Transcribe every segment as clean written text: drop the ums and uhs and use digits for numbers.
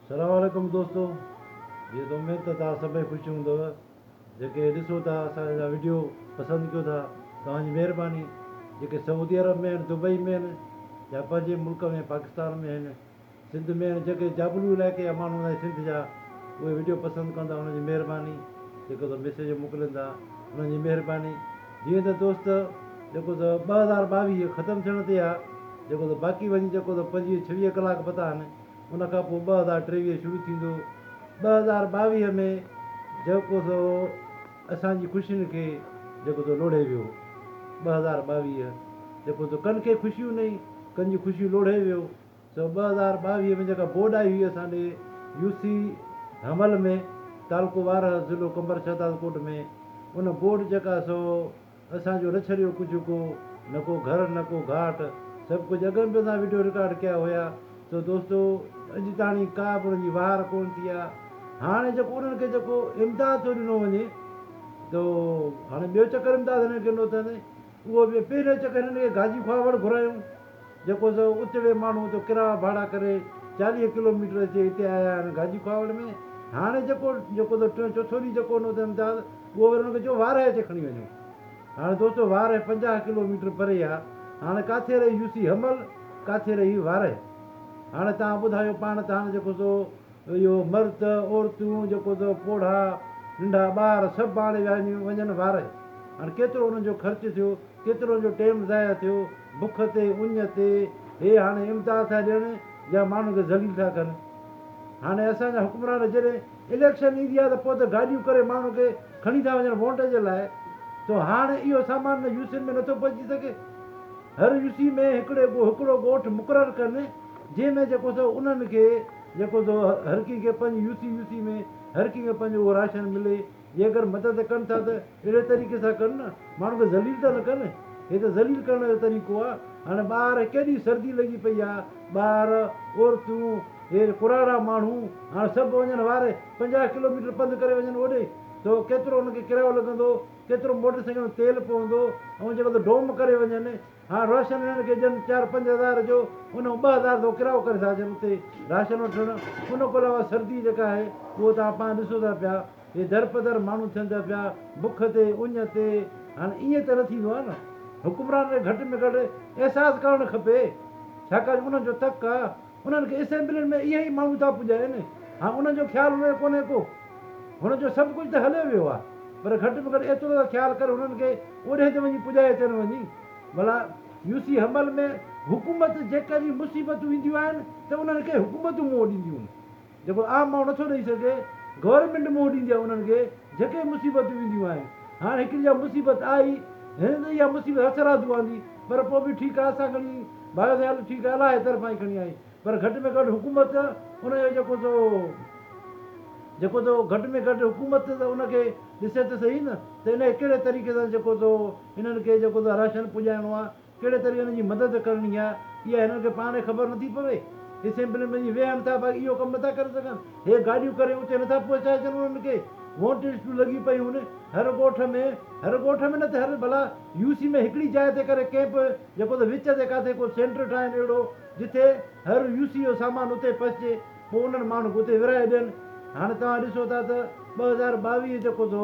सलामकुम दोस्तों, ये तो उम्मीद त तव्हां सभई ख़ुशि हूंदव जेके ॾिसो था असांजा वीडियो पसंदि कयो था। तव्हांजी महिरबानी। जेके सऊदी अरब में आहिनि, दुबई में आहिनि, या पंहिंजे मुल्क में पाकिस्तान में आहिनि, सिंध में आहिनि, जेके जाबलू इलाइक़े जा माण्हू आहिनि सिंध जा, उहे वीडियो पसंदि कंदा, उन्हनि जी महिरबानी। जेको त मैसेज मोकिलीनि था, उन्हनि जी महिरबानी। जीअं त दोस्त जेको त 2022 ख़तमु थियण ते आहे, जेको त बाक़ी वञी जेको त 25-26 कलाक पता आहिनि, उनखां पोइ 2023 शुरू थींदो। 2022 में जेको सो असांजी ख़ुशियुनि खे जेको त लोढ़े वियो। 2022 जेको त कनि खे ख़ुशियूं न, कंहिंजी ख़ुशियूं लोढ़े वियो। सो 2022 में जेका बोर्ड आई हुई असांजे यूसी हमल में, तालको वार ज़िलो कंबर शहदादकोट में, उन बोर्ड जेका सो असांजो न छॾियो कुझु को, न को घर न को घाट, सभु कुझु अॻ में असां वीडियो रिकॉर्ड कया हुया। सो दोस्तो अॼु ताणी का बि उनजी वार कोन थी आहे। हाणे जेको उन्हनि खे जेको इमदाद थो ॾिनो वञे, तो हाणे ॿियो चकर इमदाद हिननि खे ॾिनो अथनि। उहो बि पहिरियों चकर हिननि खे गाजी खावड़ घुरायूं, जेको सो उचड़े माण्हू तो किराया भाड़ा करे 40 किलोमीटर अचे हिते आया आहिनि गाजी खावड़ में। हाणे जेको त चोथों ॾींहुं जेको ॾिनो अथनि इमदाद, उहो वरी हुनखे चयो वार हिते खणी वञो। हाणे दोस्तो वार 50 किलोमीटर परे आहे। हाणे किथे रही यूसी हमल, किथे रही वार। हाणे तव्हां ॿुधायो पाण त हाणे जेको सो इहो मर्द औरतूं जेको सो पोढ़ा नंढा ॿार सभु हाणे वञनि वार। हाणे केतिरो उन्हनि जो ख़र्चु थियो, केतिरो जो टाइम ज़ाया थियो, बुख ते उञ ते। हे हाणे इमदाद था ॾियनि या माण्हुनि खे ज़लील था कनि। हाणे असांजा हुकुमरान जॾहिं इलेक्शन ईंदी आहे त पोइ त गाॾियूं करे माण्हू खे खणी था वञनि वोट जे लाइ। तो हाणे इहो सामान यूसीनि में नथो पहुची सघे। हर यूसी में हिकिड़ो ॻोठु मुक़ररु कनि, जंहिंमें जेको सो उन्हनि खे जेको सो हर कंहिं खे पंहिंजी यूसी में हर कंहिंखे पंहिंजो उहो राशन मिले। जे अगरि मदद कनि था त अहिड़े तरीक़े सां कनि न, माण्हू खे ज़लील त न कनि। हे त ज़लील करण जो तरीक़ो आहे। हाणे ॿार केॾी सर्दी लॻी पई आहे, ॿार औरतूं हे कुराड़ा माण्हू हाणे सभु वञनि वारे 50 किलोमीटर पंधु करे वञनि होॾे। तो केतिरो हुनखे किरायो लॻंदो, केतिरो मोटर साइकिल में तेल पवंदो, ऐं जेको त डोम करे वञनि। हाणे राशन हिननि खे ॾियनि 4-5 हज़ार जो, उन 2,000 जो किरायो करे था अचनि उते राशन वठणु। उन खां अलावा सर्दी जेका आहे उहो तव्हां पाण ॾिसो था पिया, हे दर पदर माण्हू थियनि था पिया बुख ते उञ ते। हाणे ईअं त न थींदो आहे न। हुकुमरान खे घटि में घटि अहसासु करणु खपे, छाकाणि उन्हनि जो तक आहे। उन्हनि खे असेंबलियुनि में इहे ई माण्हू था पुॼाइनि। हाणे उन्हनि जो ख़्यालु हुनजो कोन्हे को, हुनजो सभु कुझु त हलियो वियो आहे, पर घटि में घटि एतिरो त ख़्यालु करे हुननि खे ओॾे ते वञी पुॼाए अचनि वञी। भला यूसी हमल में हुकूमत जेका बि मुसीबतूं ईंदियूं आहिनि त उन्हनि खे हुकूमतूं मोह ॾींदियूं आहिनि। जेको आम माण्हू नथो ॾेई सघे, गवर्नमेंट मोह ॾींदी आहे उन्हनि खे जेके मुसीबतूं ईंदियूं आहिनि। हाणे हिकिड़ी जा मुसीबत आई, हिन त इहा मुसीबत हथरादू आंदी, पर पोइ बि ठीकु आहे, असां खणी भाई हल ठीकु आहे, अलाए तरफ़ां ई खणी आई। पर घटि में घटि हुकूमत उनजो जेको सो घटि में घटि हुकूमत त उनखे ॾिसे त सही न, त इन कहिड़े तरीक़े सां जेको सो हिननि खे जेको सो राशन पुॼाइणो आहे, कहिड़े तरीक़े हिननि जी मदद करणी आहे, इहा हिननि खे पाण ख़बर नथी पवे। असेंबली में वेहनि था, बाक़ी इहो कमु नथा करे सघनि। हे गाॾियूं करे उते नथा पहुचाए अचनि उन्हनि खे। वोट लिस्टूं लॻी पयूं आहिनि हर ॻोठ में न त हर भला यूसी में हिकिड़ी जाइ ते करे कैंप, जेको त विच ते किथे को सेंटर ठाहिनि अहिड़ो जिथे हर यूसी जो सामान उते पहुचे, पोइ उन्हनि माण्हू खे उते विराए ॾियनि। हाणे तव्हां ॾिसो था त 2022 जेको सो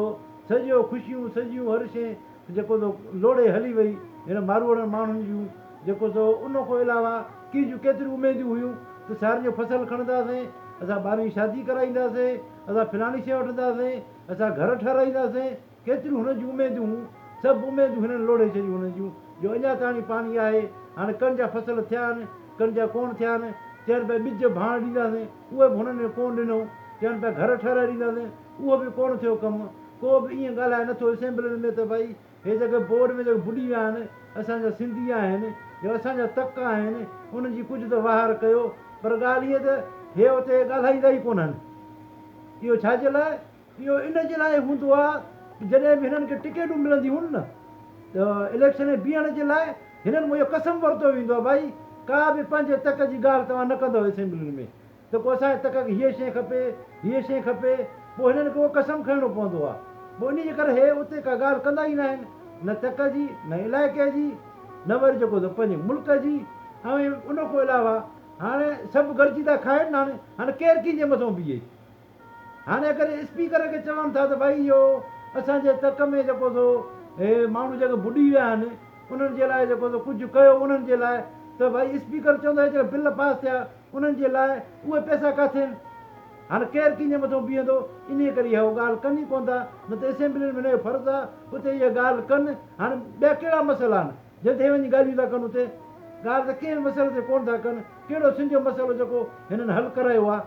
सॼो ख़ुशियूं सॼियूं हर शइ जेको सो लोड़े हली वई हिन मारूअड़नि माण्हुनि जूं। जेको सो उन खां अलावा कंहिंजूं केतिरियूं उमेदियूं हुयूं त सार जो फसल खणंदासीं, असां ॿारनि जी शादी कराईंदासीं, असां फलाणी शइ वठंदासीं, असां घर ठाराईंदासीं, केतिरियूं हुन जूं उमेदियूं हुयूं, सभु उमेदियूं हिननि लोड़े छॾियूं हुननि जूं, जो अञा ताणी पाणी आहे। हाणे कण जा फसल थिया आहिनि, कण जा कोन थिया आहिनि, चइनि पिया ॿिज भाण ॾींदासीं, उहे बि हुननि कोन ॾिनो। चइनि पिया घर ठाराए ॾींदासीं, उहो बि कोन थियो कमु। को बि ईअं ॻाल्हाए नथो असेंबलियुनि में त भई हे जेके बोर्ड में जेके बुॾी विया आहिनि, असांजा सिंधी आहिनि, जो असांजा तक आहिनि, उन्हनि जी कुझु त वहार कयो। पर ॻाल्हि इहा त हे हुते ॻाल्हाईंदा ई कोन आहिनि। इहो छाजे लाइ? इहो इन जे लाइ हूंदो आहे जॾहिं बि हिननि खे टिकेटूं मिलंदियूं आहिनि न, त इलेक्शन में बीहण जे लाइ हिननि मुंहिंजो कसम वरितो वेंदो आहे, भई का बि पंहिंजे तक जी ॻाल्हि तव्हां न कंदव असेंबलियुनि में, त को असांजे तक खे हीअ शइ खपे, हीअ शइ खपे, पोइ हिननि खे उहो कसम खणणो पवंदो आहे। पोइ इन जे करे हे उते का ॻाल्हि कंदा ई न आहिनि, न तक जी, न इलाइक़े जी, न वरी जेको त पंहिंजे मुल्क जी। ऐं उन खां अलावा हाणे सभु गॾिजी था खाइनि हाणे केरु कंहिंजे मथां बीहे। हाणे अगरि स्पीकर खे चवनि था त भई इहो असांजे तक में जेको सो हे माण्हू जेके बुॾी विया आहिनि उन्हनि जे लाइ जेको सो कुझु कयो उन्हनि जे लाइ, त भई स्पीकर चवंदा जेके बिल पास थिया उन्हनि जे लाइ उहे पैसा किथे आहिनि। हाणे केरु कंहिंजे मथां बीहंदो, इन करे इहा ॻाल्हि कनि ई कोन था। न त असेंबली में हिनजो फर्ज़ु आहे उते इहा ॻाल्हि कनि। हाणे ॿिया कहिड़ा मसइला आहिनि जिते वञी ॻाल्हियूं था कनि उते ॻाल्हि त कंहिं मसइले ते कोन था कनि। कहिड़ो सिंधियो मसइलो जेको हिननि हल करायो आहे,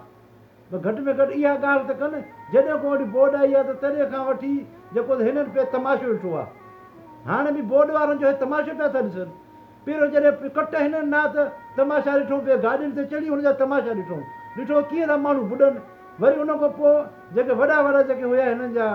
त घटि में घटि इहा ॻाल्हि त कनि। जॾहिं को वटि बोर्ड आई आहे त तॾहिं खां वठी जेको हिननि पे तमाशो ॾिठो आहे। हाणे बि बोर्ड वारनि जो तमाशो पिया था ॾिसनि। पहिरियों जॾहिं कट हिननि न त तमाशा ॾिठो पियो, गाॾियुनि ते चढ़ी हुनजा तमाशा ॾिठो कीअं था माण्हू ॿुॾनि। वरी उन खां पोइ जेके वॾा वॾा जेके हुया हिननि जा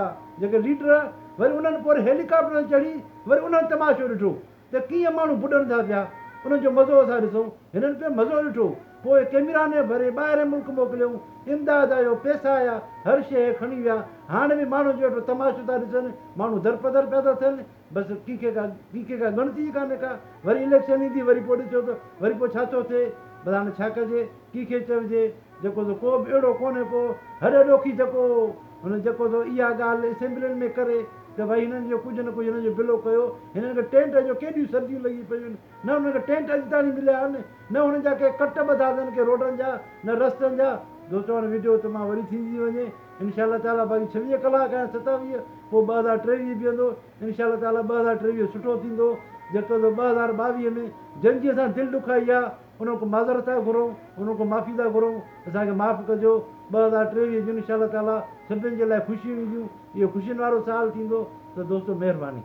जेके लीडर, वरी उन्हनि पोइ हेलीकॉप्टर ते चढ़ी वरी उन्हनि तमाशो ॾिठो त कीअं माण्हू ॿुॾनि था पिया। उन्हनि जो मज़ो असां ॾिसूं, हिननि पे मज़ो ॾिठो। पोइ कैमरा ने भरे ॿाहिरि मुल्क मोकिलियऊं, इमदाद आयो, पैसा आया, हर शइ खणी विया। हाणे बि माण्हू जो वेठो तमाशो था ॾिसनि, माण्हू दरपदर पिया था थियनि। बसि कंहिंखे का गणती ई कान्हे का। वरी इलेक्शन ईंदी वरी पोइ ॾिसो त वरी पोइ छा थो थिए। पर हाणे छा कजे, कंहिंखे चइजे, जेको सो को बि अहिड़ो कोन्हे को हर ॾोखी जेको हुन जेको सो इहा ॻाल्हि असेंबलियुनि में करे त भई हिननि जो कुझु न कुझु हिननि जो बिलो कयो। हिननि खे टेंट जो केॾियूं सर्दियूं लॻी पियूं आहिनि, न हुननि खे टेंट अॼु ताईं मिलिया आहिनि, न हुननि जा के कट ॿधा अथनि के रोडनि जा न रस्तनि जा। दोस्तो हाणे वीडियो त मां वरी थींदी वञे इनशा ताला। बाक़ी 26 कलाक ऐं 27 पोइ 2023 बीहंदो इनशा ताला। 2023 सुठो थींदो। जेको त 2022 में जंहिंजी असां दिलि ॾुखाई आहे उन खां माज़रत था घुरूं, उन खां माफ़ी था घुरूं, असांखे माफ़ु कजो। 2023 जो इनशा ताला सभिनि जे लाइ ख़ुशियूं ईंदियूं, इहो ख़ुशियुनि वारो साल थींदो। त दोस्तो महिरबानी।